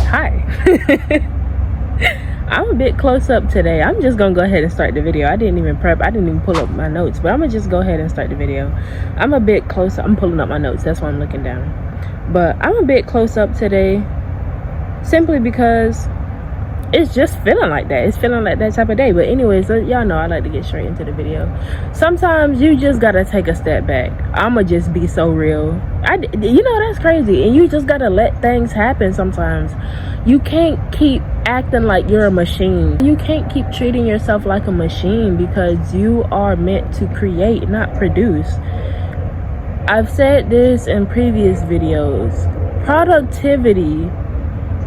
Hi. I'm a bit close up today. I'm just gonna go ahead and start the video. I didn't even prep. I didn't even pull up my notes, but I'm gonna just go ahead and start the video. I'm a bit close. I'm pulling up my notes. That's why I'm looking down. But I'm a bit close up today simply because it's just feeling like that. It's feeling like that type of day. But anyways, y'all know I like to get straight into the video. Sometimes you just gotta take a step back. I'ma just be so real. That's crazy. And you just gotta let things happen sometimes. You can't keep acting like you're a machine. You can't keep treating yourself like a machine, because you are meant to create, not produce. I've said this in previous videos. Productivity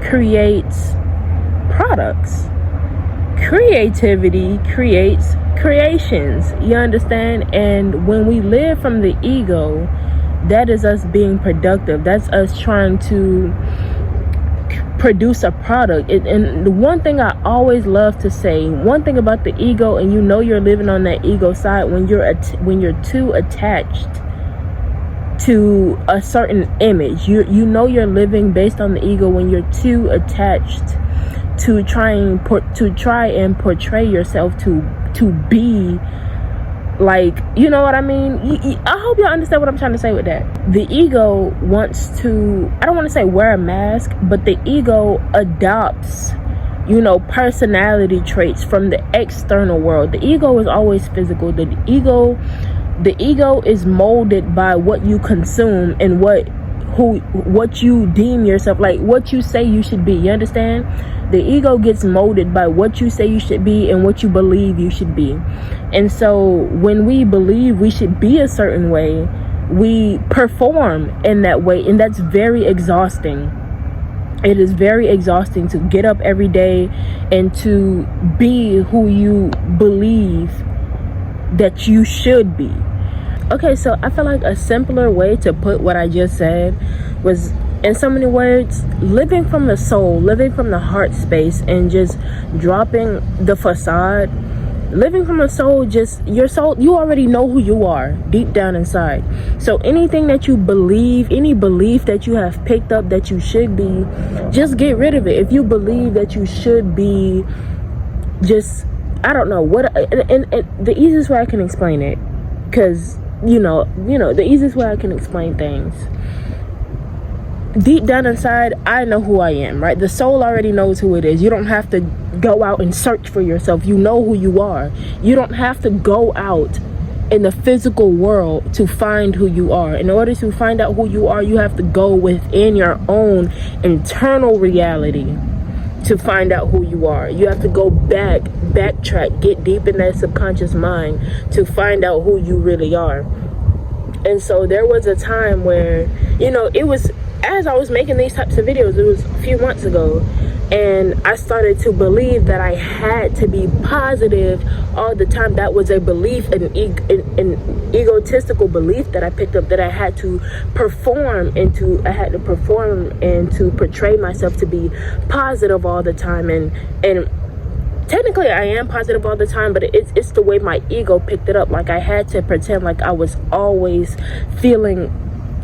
creates products. Creativity creates creations. You understand? And when we live from the ego, that is us being productive. That's us trying to produce a product. And the one thing I always love to say, one thing about the ego, and you're living on that ego side when you're too attached to a certain image. You're living based on the ego when you're too attached to try and portray yourself to be like, you know what I mean? I hope y'all understand what I'm trying to say with that. The ego wants to, I don't want to say wear a mask, but the ego adopts, personality traits from the external world. The ego is always physical. The ego is molded by what you consume and what you deem yourself, like what you say you should be. You understand? The ego gets molded by what you say you should be and what you believe you should be. And so when we believe we should be a certain way, we perform in that way, and that's very exhausting. It is very exhausting to get up every day and to be who you believe that you should be. Okay, so I feel like a simpler way to put what I just said was, in so many words, living from the soul, living from the heart space, and just dropping the facade. Living from the soul, just your soul, you already know who you are deep down inside. So anything that you believe, any belief that you have picked up that you should be, just get rid of it. If you believe that you should be, just, I don't know what, and the easiest way I can explain it, because the easiest way I can explain things, deep down inside, I know who I am, right? The soul already knows who it is. You don't have to go out and search for yourself. You know who you are. You don't have to go out in the physical world to find who you are. In order to find out who you are, you have to go within your own internal reality to find out who you are. You have to go backtrack, get deep in that subconscious mind to find out who you really are. And so there was a time where, it was, as I was making these types of videos, it was a few months ago, and I started to believe that I had to be positive all the time. That was a belief, an egotistical belief that I picked up, that I had to perform and to portray myself to be positive all the time. And technically I am positive all the time, but it's the way my ego picked it up. Like I had to pretend like I was always feeling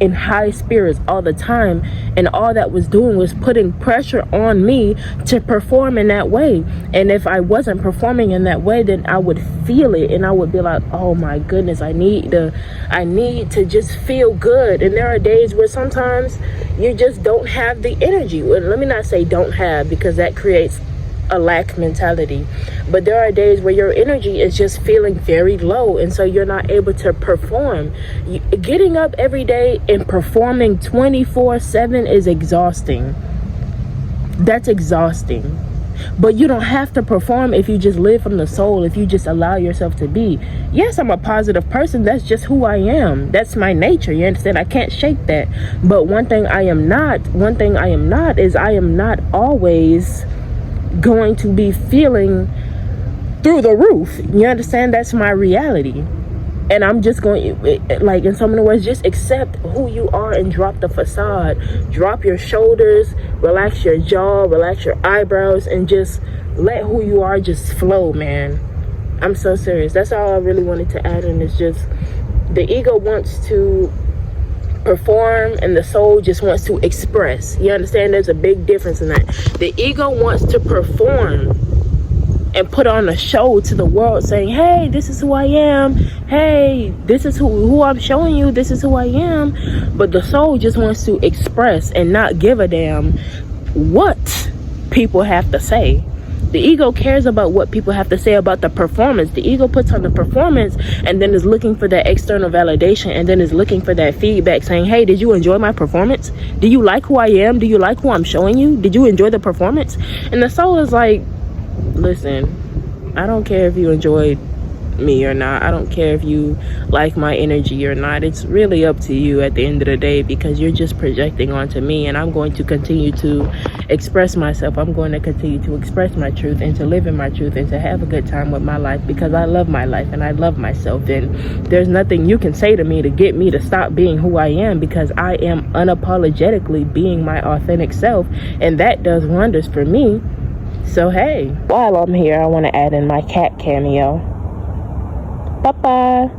in high spirits all the time, and all that was doing was putting pressure on me to perform in that way. And if I wasn't performing in that way, then I would feel it, and I would be like, oh my goodness, I need to just feel good. And there are days where sometimes you just don't have the energy. Well, let me not say don't have, because that creates a lack mentality, but there are days where your energy is just feeling very low, and so you're not able to perform. Getting up every day and performing 24/7 is exhausting. That's exhausting. But you don't have to perform if you just live from the soul, if you just allow yourself to be. Yes, I'm a positive person. That's just who I am. That's my nature. You understand? I can't shake that. But one thing I am not is I am not always going to be feeling through the roof. You understand? That's my reality. And I'm just going, like, in so many words, just accept who you are and drop the facade. Drop your shoulders, relax your jaw, relax your eyebrows, and just let who you are just flow, man. I'm so serious. That's all I really wanted to add in. Is just the ego wants to perform, and the soul just wants to express. You understand? There's a big difference in that. The ego wants to perform and put on a show to the world, saying, hey, this is who I am. Hey, this is who I'm showing you. This is who I am. But the soul just wants to express and not give a damn what people have to say. The ego cares about what people have to say about the performance. The ego puts on the performance and then is looking for that external validation, and then is looking for that feedback saying, hey, did you enjoy my performance? Do you like who I am? Do you like who I'm showing you? Did you enjoy the performance? And the soul is like, listen, I don't care if you enjoyed me or not. I don't care if you like my energy or not. It's really up to you at the end of the day, because you're just projecting onto me, and I'm going to continue to express myself. I'm going to continue to express my truth and to live in my truth and to have a good time with my life, because I love my life and I love myself, and there's nothing you can say to me to get me to stop being who I am, because I am unapologetically being my authentic self, and that does wonders for me. So hey, while I'm here, I want to add in my cat cameo. Bye-bye.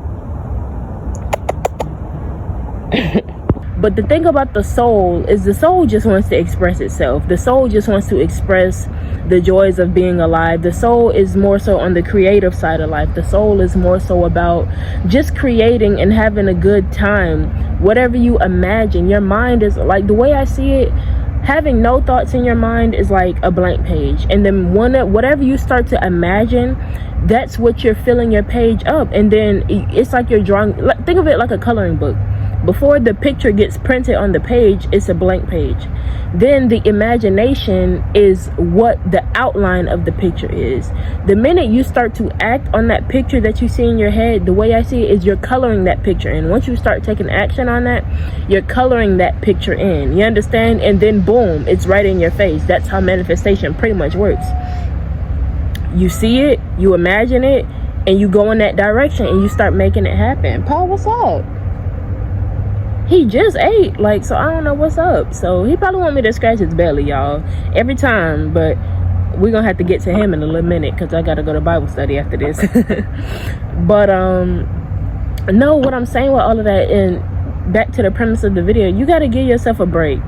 But the thing about the soul is the soul just wants to express itself. The soul just wants to express the joys of being alive. The soul is more so on the creative side of life. The soul is more so about just creating and having a good time. Whatever you imagine, your mind is like, the way I see it, having no thoughts in your mind is like a blank page, and then whatever you start to imagine, that's what you're filling your page up. And then it's like you're drawing, think of it like a coloring book. Before the picture gets printed on the page, it's a blank page. Then the imagination is what the outline of the picture is. The minute you start to act on that picture that you see in your head, the way I see it is you're coloring that picture in. Once you start taking action on that, you're coloring that picture in. You understand? And then boom, it's right in your face. That's how manifestation pretty much works. You see it, you imagine it, and you go in that direction and you start making it happen. Paul, what's up? He just ate, like, so I don't know what's up. So he probably want me to scratch his belly, y'all, every time. But we're gonna have to get to him in a little minute, because I gotta go to Bible study after this. But no, what I'm saying with all of that, and back to the premise of the video, you gotta give yourself a break.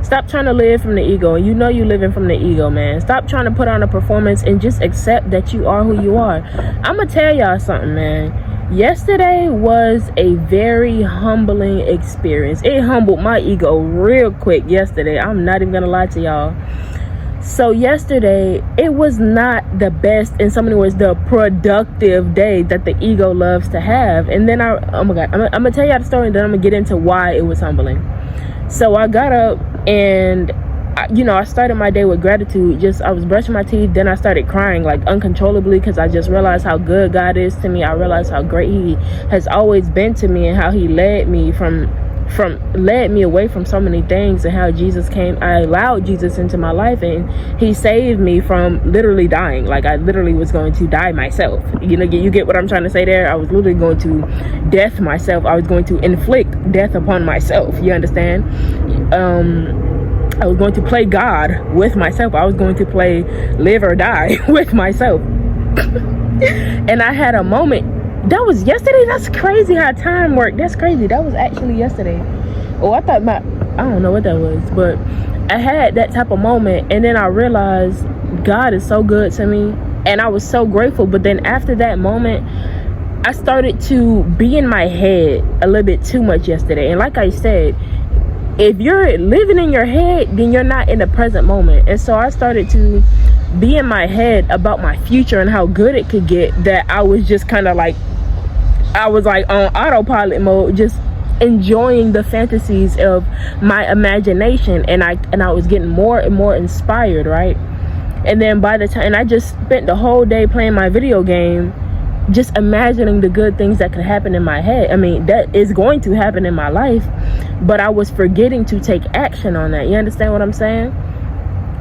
Stop trying to live from the ego. You know you're living from the ego, man. Stop trying to put on a performance and just accept that you are who you are. I'm gonna tell y'all something, man. Yesterday was a very humbling experience. It humbled my ego real quick yesterday. I'm not even gonna lie to y'all. So yesterday, it was not the best, in so many words, the productive day that the ego loves to have. And then oh my God, I'm gonna tell y'all the story, and then I'm gonna get into why it was humbling. So I got up and I started my day with gratitude. I was brushing my teeth, then I started crying like uncontrollably, because I just realized how good God is to me. I realized how great he has always been to me, and how he led me led me away from so many things, and how Jesus came. I allowed Jesus into my life, and he saved me from literally dying. Like, I literally was going to die myself. You get what I'm trying to say there? I was literally going to death myself. I was going to inflict death upon myself. You understand? I was going to play God with myself. I was going to play live or die with myself. And I had a moment. That was yesterday? That's crazy how time worked. That's crazy. That was actually yesterday. Oh, I thought I don't know what that was. But I had that type of moment. And then I realized God is so good to me. And I was so grateful. But then after that moment, I started to be in my head a little bit too much yesterday. And like I said, if you're living in your head, then you're not in the present moment. And so I started to be in my head about my future and how good it could get, that I was just kind of like, I was like on autopilot mode, just enjoying the fantasies of my imagination. And I was getting more and more inspired, right? And then by the time, and I just spent the whole day playing my video game, just imagining the good things that could happen in my head. I mean, that is going to happen in my life, but I was forgetting to take action on that. You understand what I'm saying?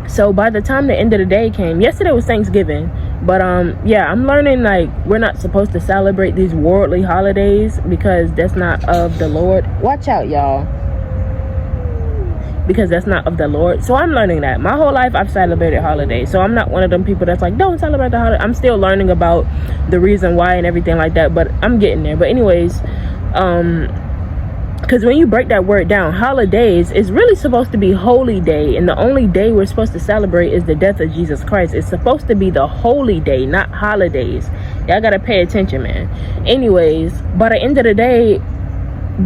So by the time the end of the day came, yesterday was Thanksgiving, but yeah, I'm learning, like, we're not supposed to celebrate these worldly holidays, because that's not of the Lord. Watch out, y'all. Because that's not of the Lord. So I'm learning that. My whole life I've celebrated holidays. So I'm not one of them people that's like, don't celebrate the holiday. I'm still learning about the reason why and everything like that, but I'm getting there. But anyways, Because when you break that word down, holidays is really supposed to be holy day, and the only day we're supposed to celebrate is the death of Jesus Christ. It's supposed to be the holy day, not holidays. Y'all gotta pay attention, man. Anyways, by the end of the day,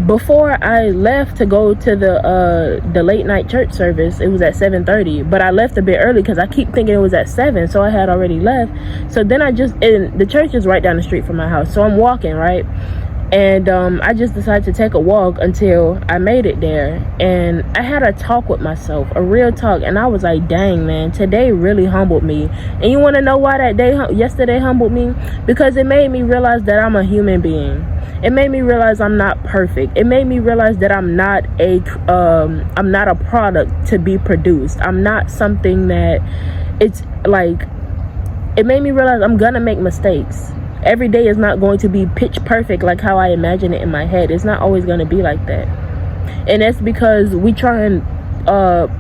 before I left to go to the late night church service, it was at 7:30, but I left a bit early because I keep thinking it was at 7, so I had already left. So then and the church is right down the street from my house, so I'm walking, right? And I just decided to take a walk until I made it there, and I had a talk with myself, a real talk, and I was like, dang, man, today really humbled me. And you want to know why that day yesterday humbled me? Because it made me realize that I'm a human being. It made me realize I'm not perfect. It made me realize that I'm not a product to be produced. I'm not something that it's like. It made me realize I'm gonna make mistakes. Every day is not going to be pitch perfect like how I imagine it in my head. It's not always going to be like that. And that's because we try and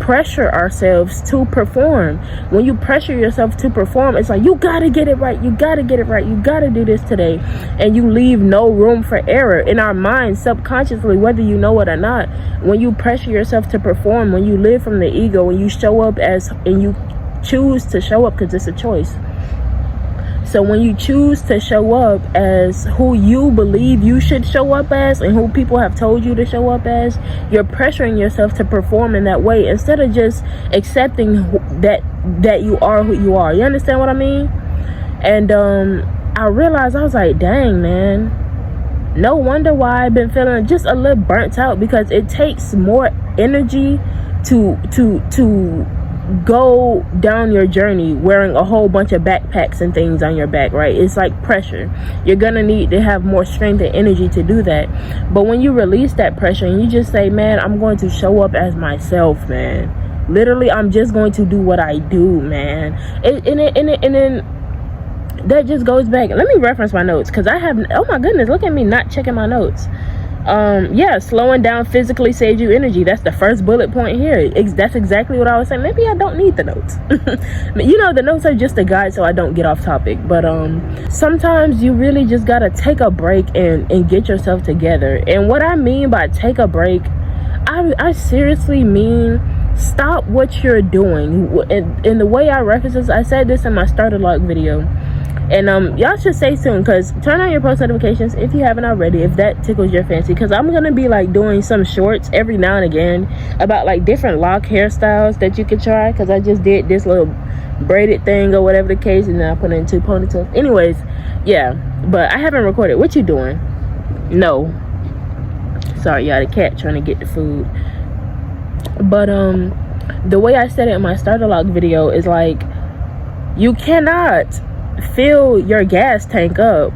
pressure ourselves to perform. When you pressure yourself to perform, it's like, you gotta get it right, you gotta get it right, you gotta do this today, and you leave no room for error. In our minds, subconsciously, whether you know it or not, when you pressure yourself to perform, when you live from the ego, when you show up and you choose to show up, because it's a choice. So when you choose to show up as who you believe you should show up as and who people have told you to show up as, you're pressuring yourself to perform in that way instead of just accepting that you are who you are. You understand what I mean? And I realized, I was like, dang, man, no wonder why I've been feeling just a little burnt out, because it takes more energy to go down your journey wearing a whole bunch of backpacks and things on your back, right? It's like pressure. You're gonna need to have more strength and energy to do that. But when you release that pressure and you just say, man, I'm going to show up as myself, man, literally, I'm just going to do what I do, man, and then that just goes back. Let me reference my notes, because I have, oh my goodness, look at me not checking my notes. Slowing down physically saves you energy. That's the first bullet point here. That's exactly what I was saying. Maybe I don't need the notes. You know, the notes are just a guide so I don't get off topic. But sometimes you really just gotta take a break and get yourself together. And what I mean by take a break, I seriously mean stop what you're doing. And the way I reference this, I said this in my starter log video. And y'all should stay tuned, because turn on your post notifications if you haven't already, if that tickles your fancy, because I'm gonna be like doing some shorts every now and again about like different lock hairstyles that you could try, because I just did this little braided thing or whatever the case, and then I put it in 2 ponytails. Anyways, yeah, but I haven't recorded. What you doing? No, sorry y'all, the cat trying to get the food. But the way I said it in my starter log video is like, you cannot fill your gas tank up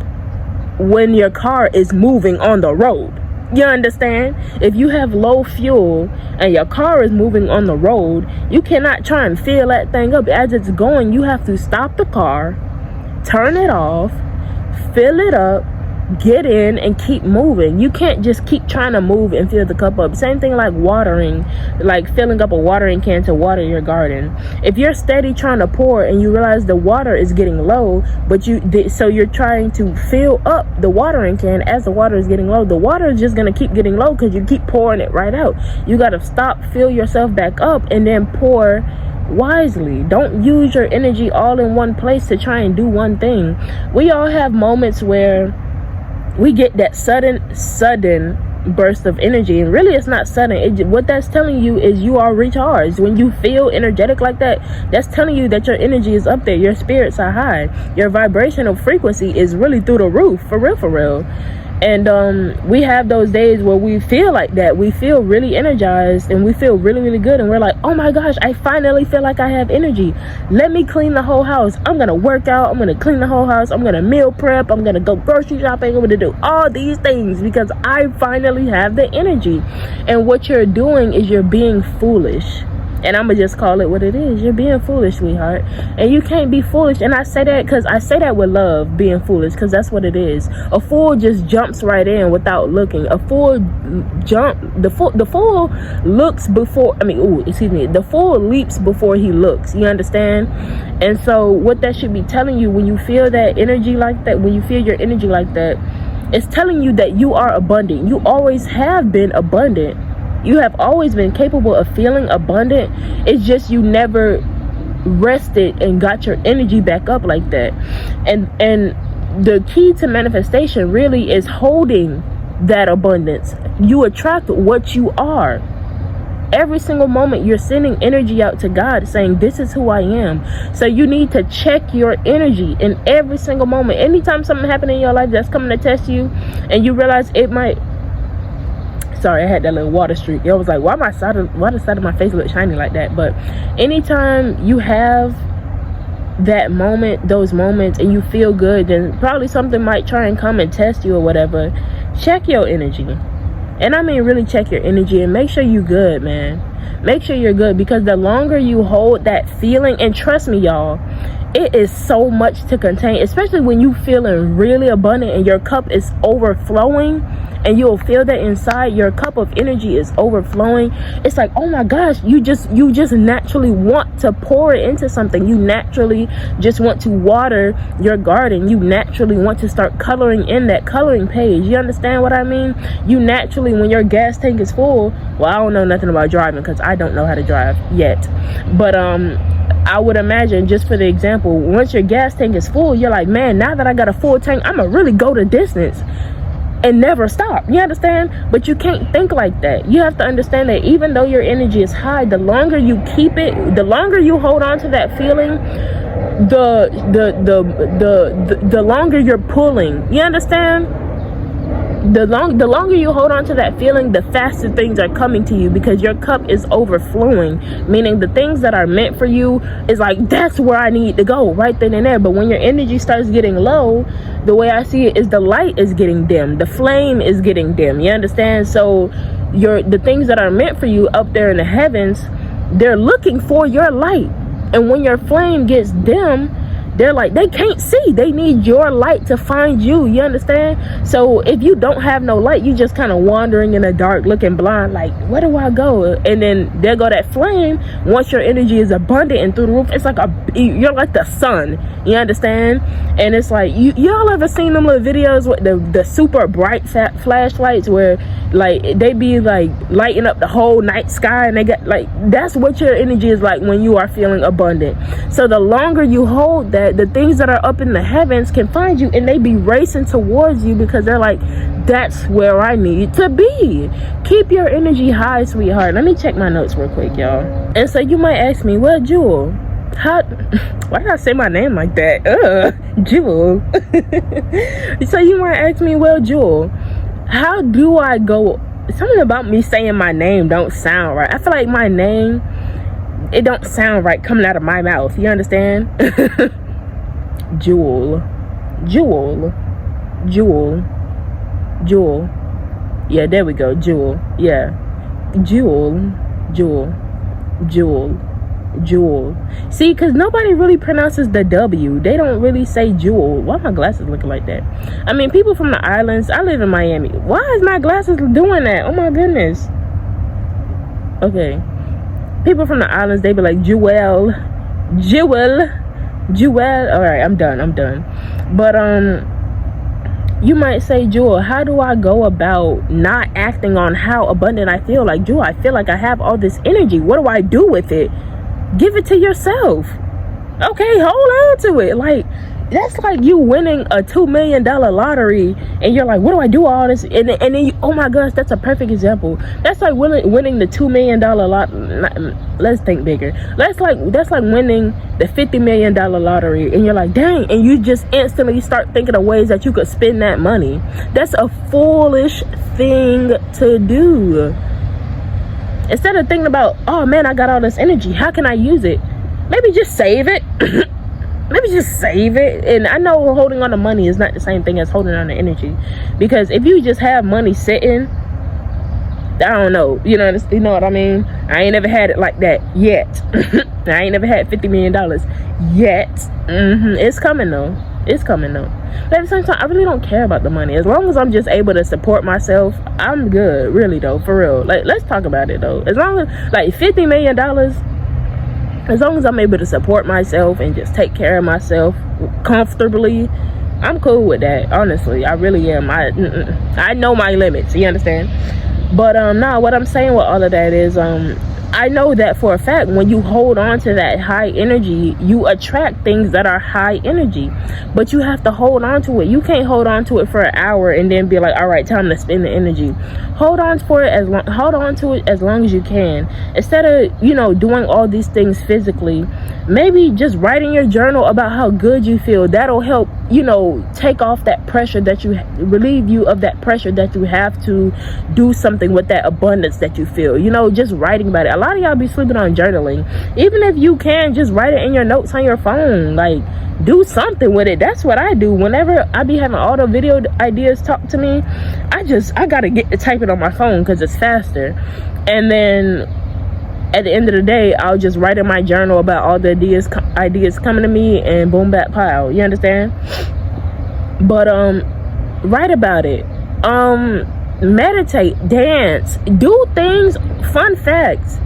when your car is moving on the road. You understand? If you have low fuel and your car is moving on the road, you cannot try and fill that thing up. As it's going, you have to stop the car, turn it off, fill it up, get in, and keep moving. You can't just keep trying to move and fill the cup up. Same thing like watering, like filling up a watering can to water your garden. If you're steady trying to pour and you realize the water is getting low, but so you're trying to fill up the watering can as the water is getting low, the water is just going to keep getting low because you keep pouring it right out. You got to stop, fill yourself back up, and then pour wisely. Don't use your energy all in one place to try and do one thing. We all have moments where we get that sudden burst of energy, and really it's not sudden. What that's telling you is you are recharged. When you feel energetic like that, that's telling you that your energy is up there, your spirits are high, your vibrational frequency is really through the roof, for real. And we have those days where we feel like that. We feel really energized and we feel really good, and we're like, oh my gosh, I finally feel like I have energy. Let me clean the whole house. I'm gonna work out, I'm gonna clean the whole house, I'm gonna meal prep, I'm gonna go grocery shopping, I'm gonna do all these things because I finally have the energy. And what you're doing is you're being foolish. And I'm gonna just call it what it is. You're being foolish, sweetheart. And you can't be foolish. And I say that because I say that with love, being foolish, because that's what it is. A fool just jumps right in without looking. The fool looks before, the fool leaps before he looks. You understand? And so what that should be telling you, when you feel that energy like that, when you feel your energy like that, It's telling you that you are abundant. You always have been abundant. You have always been capable of feeling abundant. It's just you never rested and got your energy back up like that. And the key to manifestation really is holding that abundance. You attract what you are. Every single moment you're sending energy out to God saying, this is who I am. So you need to check your energy in every single moment. Anytime something happens in your life that's coming to test you and you realize it might... Sorry, I had that little water streak. I was like, why the side of my face look shiny like that? But anytime you have that moment, those moments, and you feel good, then probably something might try and come and test you or whatever. Check your energy. And I mean really check your energy and make sure you're good, man. Make sure you're good, because the longer you hold that feeling, and trust me, y'all, it is so much to contain, especially when you feeling really abundant and your cup is overflowing, and you'll feel that inside your cup of energy is overflowing. It's like, oh my gosh, you just naturally want to pour it into something. You naturally just want to water your garden. You naturally want to start coloring in that coloring page. You understand what I mean? You naturally, when your gas tank is full, well, I don't know nothing about driving because I don't know how to drive yet, but I would imagine, just for the example, once your gas tank is full, you're like, man, now that I got a full tank, I'm gonna really go the distance and never stop. You understand? But you can't think like that. You have to understand that even though your energy is high, the longer you keep it, the longer you hold on to that feeling, the longer you're pulling. You understand? The longer you hold on to that feeling, the faster things are coming to you, because your cup is overflowing, meaning the things that are meant for you is like, that's where I need to go right then and there. But when your energy starts getting low, the way I see it is the light is getting dim, the flame is getting dim. You understand? So the things that are meant for you up there in the heavens, they're looking for your light. And when your flame gets dim, they're like, they can't see. They need your light to find you. You understand? So if you don't have no light, you just kind of wandering in the dark, looking blind, like, where do I go? And then there go that flame. Once your energy is abundant and through the roof, it's like you're like the sun. You understand? And it's like, y'all ever seen them little videos with the super bright flashlights where like they be like lighting up the whole night sky, and they got like, that's what your energy is like when you are feeling abundant. So the longer you hold that, the things that are up in the heavens can find you, and they be racing towards you because they're like, that's where I need to be. Keep your energy high, sweetheart. Let me check my notes real quick, y'all. And so you might ask me, well, Jewel, why did I say my name like that? Jewel. So you might ask me, well, Jewel, how do I go? Something about me saying my name don't sound right. I feel like my name, it don't sound right coming out of my mouth. You understand? Jewel. Yeah, there we go. Jewel. Yeah. Jewel. See, because nobody really pronounces the W. They don't really say Jewel. Why are my glasses looking like that? I mean, people from the islands, I live in Miami. Why is my glasses doing that? Oh my goodness. Okay. People from the islands, they be like, Jewel. All right, I'm done. But you might say, Jewel, how do I go about not acting on how abundant I feel? Like, Jewel, I feel like I have all this energy. What do I do with it? Give it to yourself. Okay, hold on to it. Like, that's like you winning a $2 million lottery, and you're like, what do I do with all this? And then you, oh my gosh, that's a perfect example. That's like winning the $2 million lot. Let's think bigger. That's like winning the $50 million lottery, and you're like, dang, and you just instantly start thinking of ways that you could spend that money. That's a foolish thing to do. Instead of thinking about, oh man, I got all this energy, how can I use it? Maybe just save it. Maybe just save it. And I know holding on to money is not the same thing as holding on to energy, because if you just have money sitting, I don't know, you know what I mean? I ain't never had it like that yet. I ain't never had $50 million yet. It's coming though. But at the same time, I really don't care about the money. As long as I'm just able to support myself, I'm good. Really though, for real. Like, let's talk about it though. As long as like $50 million, as long as I'm able to support myself and just take care of myself comfortably, I'm cool with that, honestly. I really am. I know my limits, you understand? But nah, what I'm saying with all of that is I know that for a fact, when you hold on to that high energy, you attract things that are high energy. But you have to hold on to it. You can't hold on to it for an hour and then be like, all right, time to spend the energy. Hold on to it as long as you can. Instead of, doing all these things physically, maybe just writing your journal about how good you feel. That'll help, take off that pressure relieve you of that pressure that you have to do something with that abundance that you feel. Just writing about it. A lot of y'all be sleeping on journaling. Even if you can, just write it in your notes on your phone. Like, do something with it. That's what I do. Whenever I be having all the video ideas talk to me, I gotta get to type it on my phone because it's faster. And then at the end of the day, I'll just write in my journal about all the ideas coming to me, and boom, back pile. You understand? But write about it. Meditate, dance, do things. Fun facts: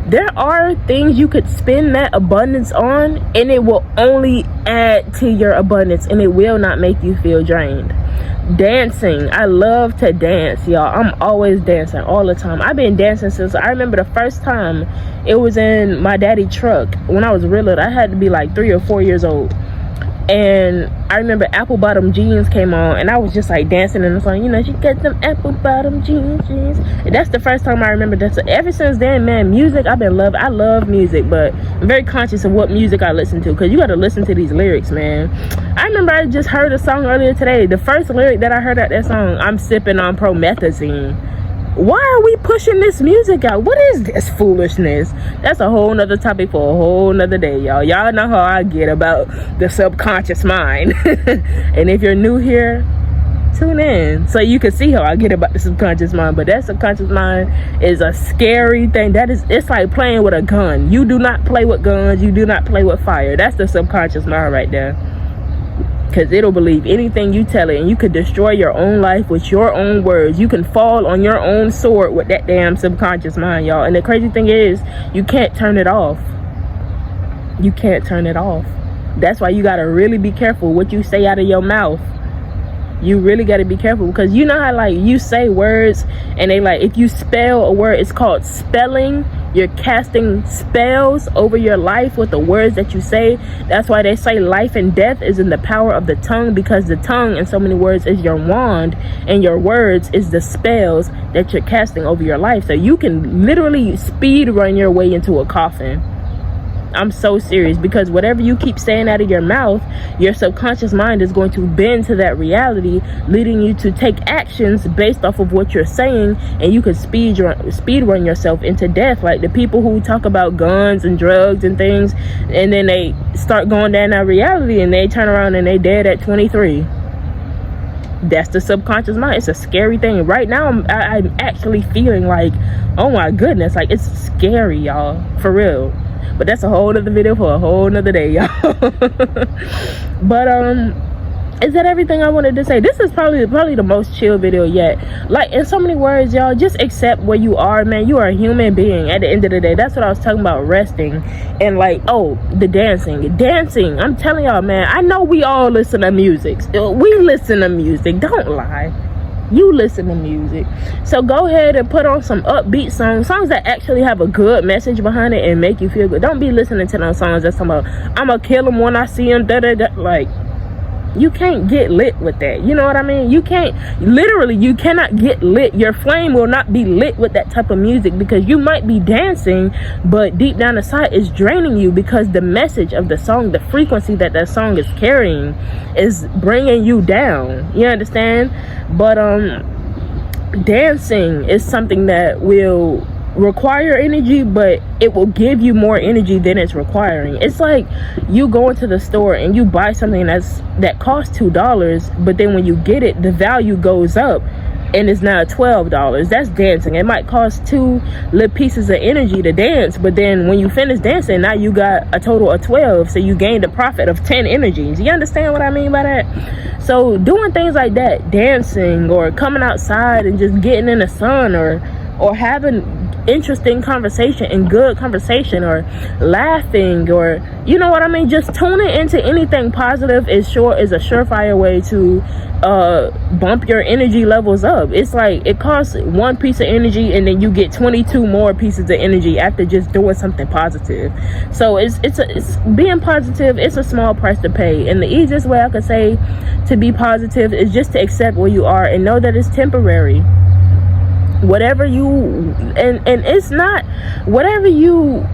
there are things you could spend that abundance on, and it will only add to your abundance, and it will not make you feel drained. Dancing, I love to dance, y'all. I'm always dancing all the time. I've been dancing since I remember the first time. It was in my daddy's truck when I was real little. I had to be like 3 or 4 years old. And I remember Apple Bottom Jeans came on, and I was just like dancing in the song. She got them apple bottom jeans. And that's the first time I remember that. So ever since then, man, music, I love music, but I'm very conscious of what music I listen to, because you got to listen to these lyrics, man. I remember I just heard a song earlier today. The first lyric that I heard out that song, I'm sipping on promethazine. Why are we pushing this music out? What is this foolishness? That's a whole nother topic for a whole nother day, y'all. Y'all know how I get about the subconscious mind. And if you're new here, tune in so you can see how I get about the subconscious mind. But that subconscious mind is a scary thing. It's like playing with a gun. You do not play with guns. You do not play with fire. That's the subconscious mind right there. Because it'll believe anything you tell it, and you could destroy your own life with your own words. You can fall on your own sword with that damn subconscious mind, y'all. And the crazy thing is, you can't turn it off. You can't turn it off. That's why you got to really be careful what you say out of your mouth. You really got to be careful, because you know how like you say words and they like, if you spell a word, it's called spelling. You're casting spells over your life with the words that you say. That's why they say life and death is in the power of the tongue, because the tongue, in so many words, is your wand, and your words is the spells that you're casting over your life. So you can literally speed run your way into a coffin. I'm so serious, because whatever you keep saying out of your mouth, your subconscious mind is going to bend to that reality, leading you to take actions based off of what you're saying, and you could speed run yourself into death. Like the people who talk about guns and drugs and things, and then they start going down that reality, and they turn around and they dead at 23. That's the subconscious mind. It's a scary thing. Right now, I'm actually feeling like, oh my goodness, like it's scary, y'all, for real. But that's a whole other video for a whole nother day, y'all. But is that everything I wanted to say? This is probably the most chill video yet. Like, in so many words, y'all, just accept where you are, man. You are a human being at the end of the day. That's what I was talking about, resting. And like, oh, the dancing. I'm telling y'all, man, I know we all listen to music. We listen to music, don't lie. You listen to music. So go ahead and put on some upbeat songs that actually have a good message behind it and make you feel good. Don't be listening to those songs that's talking about, I'm gonna kill him when I see him, like, you can't get lit with that. You know what I mean? You cannot get lit. Your flame will not be lit with that type of music, because you might be dancing, but deep down inside it's draining you, because the message of the song, the frequency that song is carrying, is bringing you down. You understand? But dancing is something that will require energy, but it will give you more energy than it's requiring. It's like you go into the store and you buy something that costs $2, but then when you get it, the value goes up and it's now $12. That's dancing. It might cost 2 little pieces of energy to dance, but then when you finish dancing, now you got a total of 12, so you gained a profit of 10 energies. You understand what I mean by that? So doing things like that, dancing or coming outside and just getting in the sun, or having interesting conversation and good conversation, or laughing, or you know what I mean, just tuning into anything positive is a surefire way to bump your energy levels up. It's like it costs one piece of energy and then you get 22 more pieces of energy after just doing something positive. So it's being positive. It's a small price to pay, and the easiest way I could say to be positive is just to accept where you are and know that it's temporary. Whatever you and it's not whatever you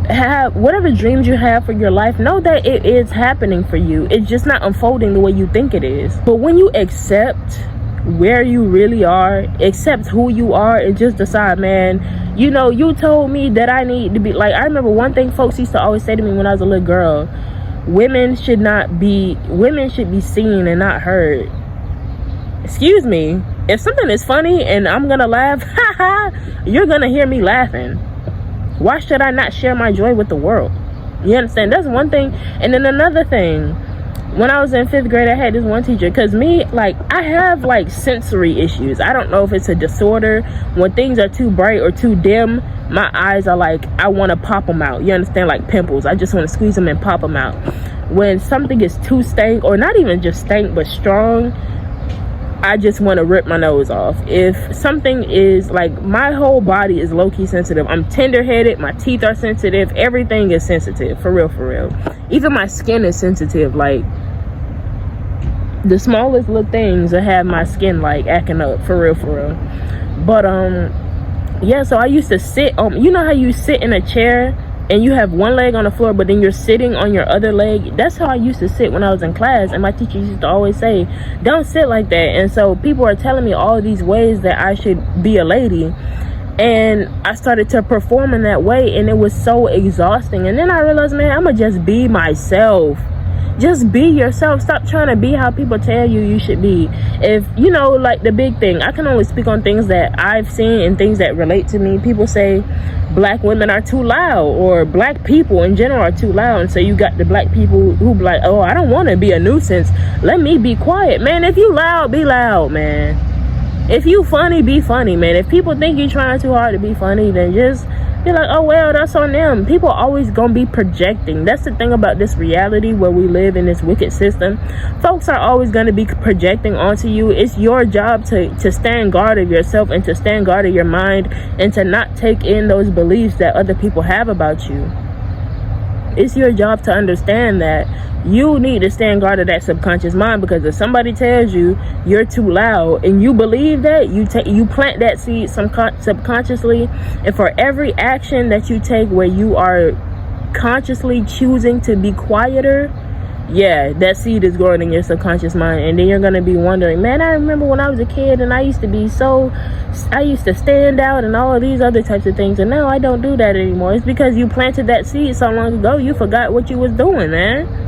have, whatever dreams you have for your life, know that it is happening for you. It's just not unfolding the way you think it is. But when you accept where you really are, accept who you are, and just decide, man, you know, you told me that I need to be like, I remember one thing folks used to always say to me when I was a little girl: women should be seen and not heard. Excuse me, if something is funny and I'm gonna laugh, you're gonna hear me laughing. Why should I not share my joy with the world? You understand? That's one thing. And then another thing, when I was in 5th grade, I had this one teacher, because me, like, I have like sensory issues. I don't know if it's a disorder. When things are too bright or too dim, my eyes are like, I want to pop them out. You understand? Like pimples, I just want to squeeze them and pop them out. When something is too stank, or not even just stank but strong, I just want to rip my nose off. If something is like, my whole body is low-key sensitive. I'm tender-headed, my teeth are sensitive, everything is sensitive, for real. Even my skin is sensitive. Like the smallest little things will have my skin like acting up, for real. But yeah, so I used to sit on, you know how you sit in a chair and you have one leg on the floor, but then you're sitting on your other leg? That's how I used to sit when I was in class, and my teacher used to always say, don't sit like that. And so people are telling me all these ways that I should be a lady, and I started to perform in that way, and it was so exhausting. And then I realized, man, I'ma just be myself. Just be yourself. Stop trying to be how people tell you should be. If, you know, like the big thing, I can only speak on things that I've seen and things that relate to me. People say black women are too loud, or black people in general are too loud. And so you got the black people who be like, oh, I don't want to be a nuisance, let me be quiet. Man, if you loud, be loud, man. If you funny, be funny, man. If people think you're trying too hard to be funny, then just be like, oh, well, that's on them. People always gonna be projecting. That's the thing about this reality where we live in this wicked system. Folks are always gonna be projecting onto you. It's your job to stand guard of yourself, and to stand guard of your mind, and to not take in those beliefs that other people have about you. It's your job to understand that you need to stand guard of that subconscious mind, because if somebody tells you you're too loud and you believe that, you plant that seed subconsciously. And for every action that you take where you are consciously choosing to be quieter, yeah, that seed is growing in your subconscious mind. And then you're going to be wondering, man, I remember when I was a kid and I used to stand out and all of these other types of things, and now I don't do that anymore. It's because you planted that seed so long ago, you forgot what you was doing, man.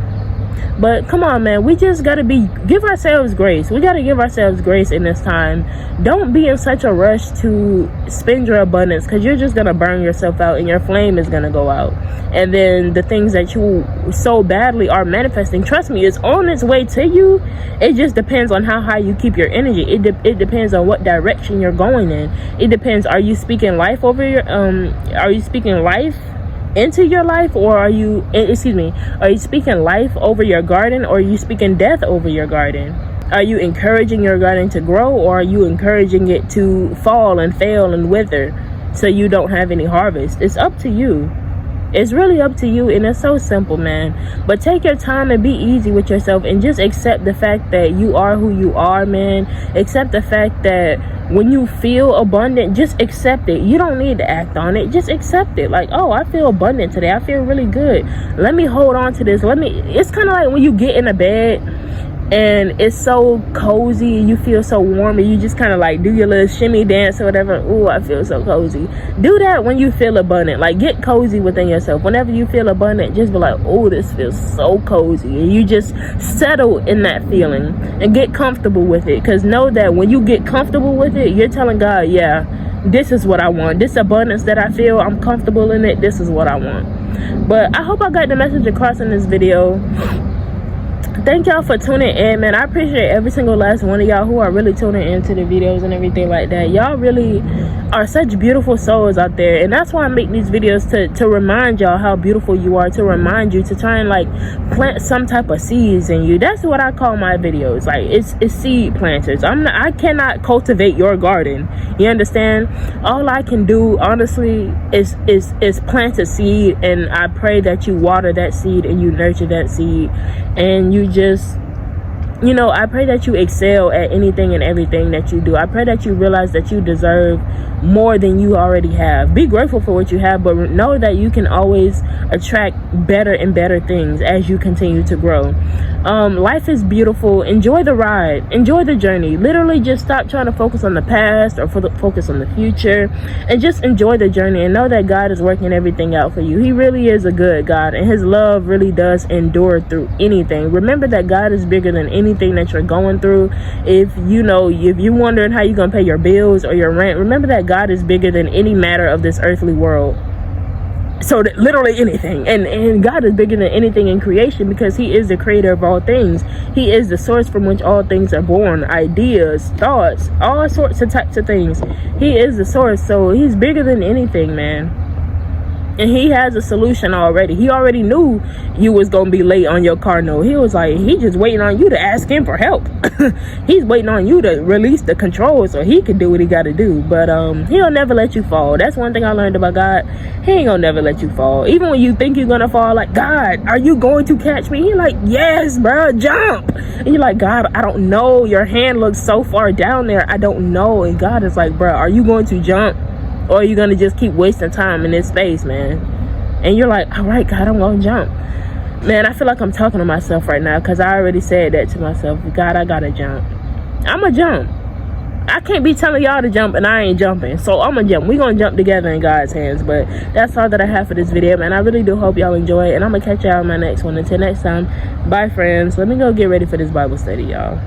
But come on, man, we just gotta give ourselves grace. We gotta give ourselves grace in this time. Don't be in such a rush to spend your abundance, because you're just gonna burn yourself out and your flame is gonna go out. And then the things that you so badly are manifesting, trust me, it's on its way to you. It just depends on how high you keep your energy. It depends on what direction you're going in. It depends, are you speaking life over your are you speaking life into your life, or are you speaking life over your garden, or are you speaking death over your garden? Are you encouraging your garden to grow, or are you encouraging it to fall and fail and wither so you don't have any harvest? It's up to you. It's really up to you, and it's so simple, man. But take your time and be easy with yourself, and just accept the fact that you are who you are, man. Accept the fact that when you feel abundant, just accept it. You don't need to act on it. Just accept it. Like, oh, I feel abundant today. I feel really good. Let me hold on to this. It's kind of like when you get in a bed and it's so cozy, you feel so warm, and you just kind of like do your little shimmy dance or whatever. Ooh, I feel so cozy. Do that when you feel abundant. Like, get cozy within yourself. Whenever you feel abundant, just be like, oh, this feels so cozy. And you just settle in that feeling and get comfortable with it. Because know that when you get comfortable with it, you're telling God, yeah, this is what I want. This abundance that I feel, I'm comfortable in it. This is what I want. But I hope I got the message across in this video. Thank y'all for tuning in, man. I appreciate every single last one of y'all who are really tuning into the videos and everything like that. Y'all really are such beautiful souls out there, and that's why I make these videos, to remind y'all how beautiful you are, to remind you, to try and like plant some type of seeds in you. That's what I call my videos. Like it's seed planters. I cannot cultivate your garden, you understand? All I can do honestly is plant a seed, and I pray that you water that seed and you nurture that seed, and you just, you know, I pray that you excel at anything and everything that you do. I pray that you realize that you deserve more than you already have. Be grateful for what you have, but know that you can always attract better and better things as you continue to grow. Life is beautiful. Enjoy the ride. Enjoy the journey. Literally just stop trying to focus on the past or focus on the future, and just enjoy the journey, and know that God is working everything out for you. He really is a good God, and his love really does endure through anything. Remember that God is bigger than anything that you're going through. If you're wondering how you're gonna pay your bills or your rent, remember that God is bigger than any matter of this earthly world. So that literally anything, and God is bigger than anything in creation, because he is the creator of all things. He is the source from which all things are born, ideas, thoughts, all sorts of types of things. He is the source, so he's bigger than anything, man. And he has a solution already. He already knew you was gonna be late on your car note. He was like, he just waiting on you to ask him for help. He's waiting on you to release the control so he can do what he gotta do. But he'll never let you fall. That's one thing I learned about God. He ain't gonna never let you fall. Even when you think you're gonna fall, like, God, are you going to catch me? He's like, yes, bro, jump. And you're like, God, I don't know. Your hand looks so far down there. I don't know. And God is like, bro, are you going to jump? Or are you gonna just keep wasting time in this space, man? And you're like, all right, God, I'm gonna jump. Man, I feel like I'm talking to myself right now, because I already said that to myself. God, I gotta jump. I'ma jump. I can't be telling y'all to jump and I ain't jumping. So I'ma jump. We gonna jump together in God's hands. But that's all that I have for this video, man. I really do hope y'all enjoy it, and I'm gonna catch y'all in my next one. Until next time, bye, friends. Let me go get ready for this Bible study, y'all.